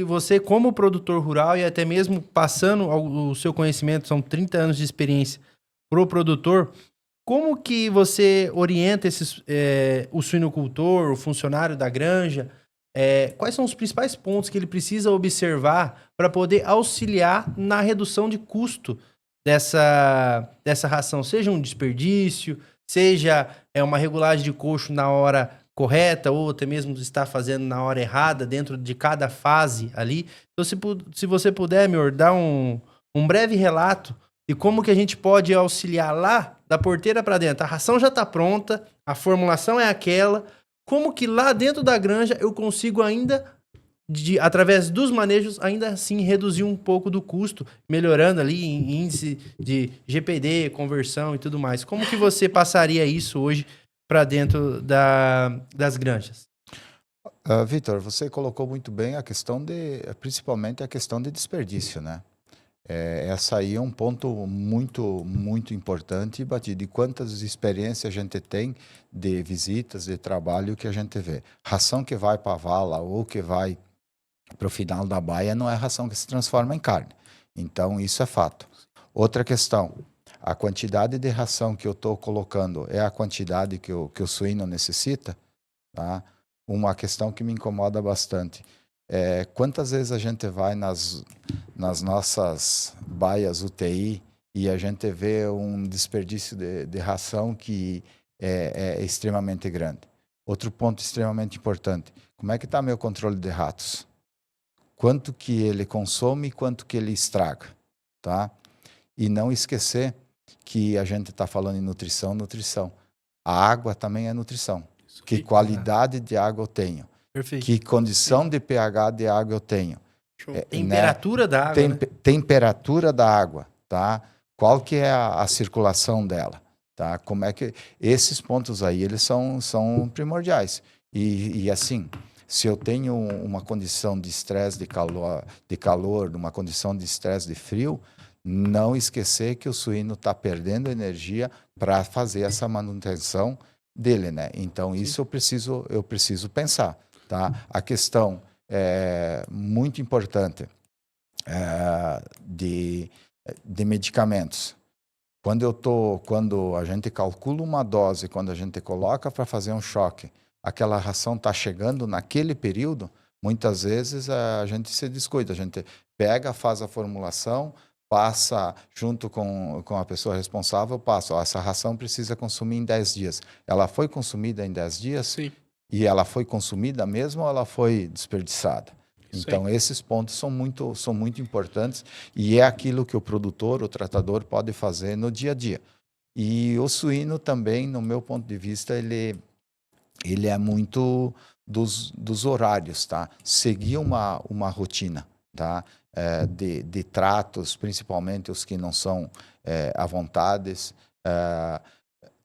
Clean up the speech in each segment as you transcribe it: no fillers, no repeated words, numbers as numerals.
você, como produtor rural e até mesmo passando o seu conhecimento, são 30 anos de experiência pro produtor, como que você orienta o suinocultor, o funcionário da granja? Quais são os principais pontos que ele precisa observar para poder auxiliar na redução de custo dessa ração? Seja um desperdício, seja uma regulagem de coxo na hora correta, ou até mesmo estar fazendo na hora errada, dentro de cada fase ali. Então, se você puder, meu, dar um breve relato de como que a gente pode auxiliar lá da porteira para dentro. A ração já está pronta, a formulação é aquela. Como que lá dentro da granja eu consigo ainda, através dos manejos, ainda assim reduzir um pouco do custo, melhorando ali em índice de GPD, conversão e tudo mais. Como que você passaria isso hoje para dentro das granjas? Vitor, você colocou muito bem principalmente a questão de desperdício, né? Essa aí é um ponto muito, muito importante, Batido, de quantas experiências a gente tem de visitas, de trabalho que a gente vê. Ração que vai para a vala ou que vai para o final da baia não é ração que se transforma em carne. Então, isso é fato. Outra questão, a quantidade de ração que eu estou colocando é a quantidade que o suíno necessita, tá? Uma questão que me incomoda bastante. Quantas vezes a gente vai nas nossas baias UTI e a gente vê um desperdício de ração que é extremamente grande. Outro ponto extremamente importante, como é que está meu controle de ratos? Quanto que ele consome e quanto que ele estraga, tá? E não esquecer que a gente está falando em nutrição. A água também é nutrição. Que qualidade de água eu tenho? Perfeito. Que condição de pH de água eu tenho? Temperatura da água, né? Temperatura da água, tá? Qual que é a circulação dela, tá? Como é que esses pontos aí eles são primordiais e assim, se eu tenho uma condição de estresse de calor, uma condição de estresse de frio, não esquecer que o suíno está perdendo energia para fazer essa manutenção dele, né? Então isso eu preciso pensar, tá? A questão muito importante de medicamentos. Quando a gente calcula uma dose, quando a gente coloca para fazer um choque, aquela ração está chegando naquele período, muitas vezes a gente se descuida, a gente pega, faz a formulação, passa junto com a pessoa responsável, passa, essa ração precisa consumir em 10 dias. Ela foi consumida em 10 dias? Sim. E ela foi consumida mesmo ou ela foi desperdiçada? Então, esses pontos são muito importantes e é aquilo que o produtor, o tratador pode fazer no dia a dia. E o suíno também, no meu ponto de vista, ele é muito dos horários, tá? Seguir uma rotina, tá? De tratos, principalmente os que não são à vontade.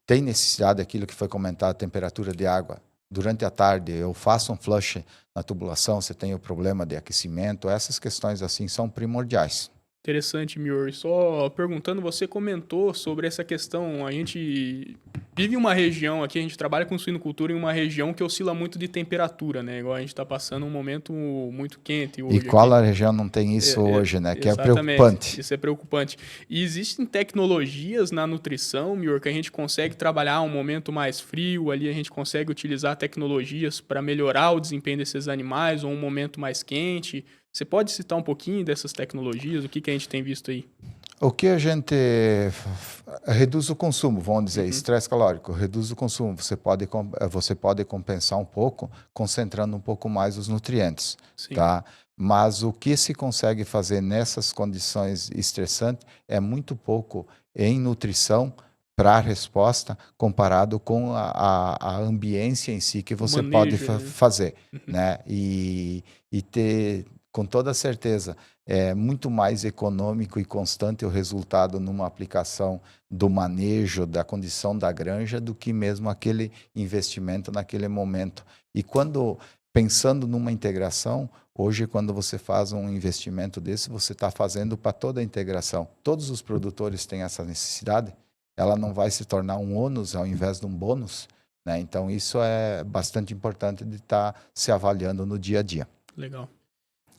Tem necessidade daquilo que foi comentado, temperatura de água. Durante a tarde eu faço um flush na tubulação, você tem o problema de aquecimento, essas questões assim são primordiais. Interessante, Mior. Só perguntando, você comentou sobre essa questão, a gente vive uma região aqui, a gente trabalha com suinocultura em uma região que oscila muito de temperatura, né? Igual a gente está passando um momento muito quente hoje. E qual a região não tem isso hoje, né? Que é preocupante. Isso é preocupante. E existem tecnologias na nutrição, Mior, que a gente consegue trabalhar um momento mais frio, ali a gente consegue utilizar tecnologias para melhorar o desempenho desses animais, ou um momento mais quente. Você pode citar um pouquinho dessas tecnologias? O que a gente tem visto aí? O que a gente reduz o consumo, vamos dizer, estresse calórico, reduz o consumo. Você pode compensar um pouco, concentrando um pouco mais os nutrientes, tá? Mas o que se consegue fazer nessas condições estressantes é muito pouco em nutrição para a resposta comparado com a ambiência em si que você pode fazer, né? E ter com toda certeza, é muito mais econômico e constante o resultado numa aplicação do manejo, da condição da granja, do que mesmo aquele investimento naquele momento. E pensando numa integração, hoje quando você faz um investimento desse, você está fazendo para toda a integração. Todos os produtores têm essa necessidade, ela não vai se tornar um ônus ao invés de um bônus, né? Então isso é bastante importante de estar se avaliando no dia a dia. Legal.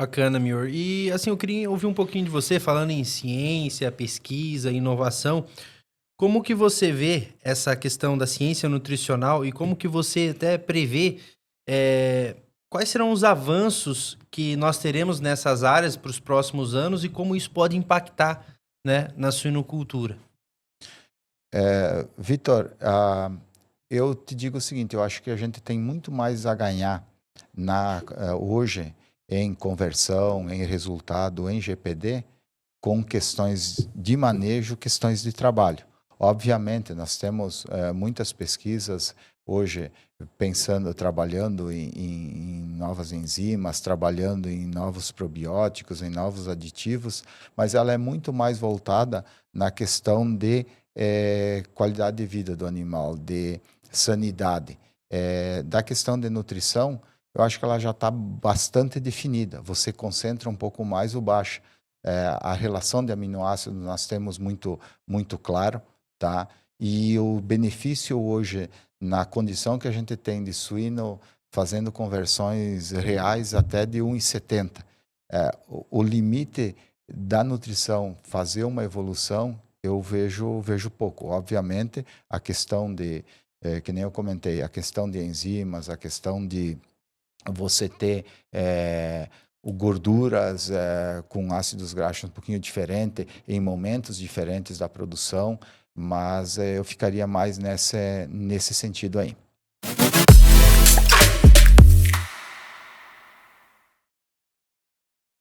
Bacana, Mior. E assim, eu queria ouvir um pouquinho de você falando em ciência, pesquisa, inovação. Como que você vê essa questão da ciência nutricional e como que você até prevê quais serão os avanços que nós teremos nessas áreas para os próximos anos e como isso pode impactar, né, na suinocultura? Vitor, eu te digo o seguinte, eu acho que a gente tem muito mais a ganhar hoje em conversão, em resultado, em GPD, com questões de manejo, questões de trabalho. Obviamente, nós temos muitas pesquisas hoje trabalhando em novas enzimas, trabalhando em novos probióticos, em novos aditivos, mas ela é muito mais voltada na questão de qualidade de vida do animal, de sanidade. Da questão de nutrição, eu acho que ela já está bastante definida. Você concentra um pouco mais o baixo. A relação de aminoácidos nós temos muito, muito claro, tá? E o benefício hoje, na condição que a gente tem de suíno, fazendo conversões reais até de 1,70. O limite da nutrição fazer uma evolução, eu vejo pouco. Obviamente, a questão de, que nem eu comentei, a questão de enzimas, a questão de você ter gorduras com ácidos graxos um pouquinho diferente, em momentos diferentes da produção, mas eu ficaria mais nesse sentido aí.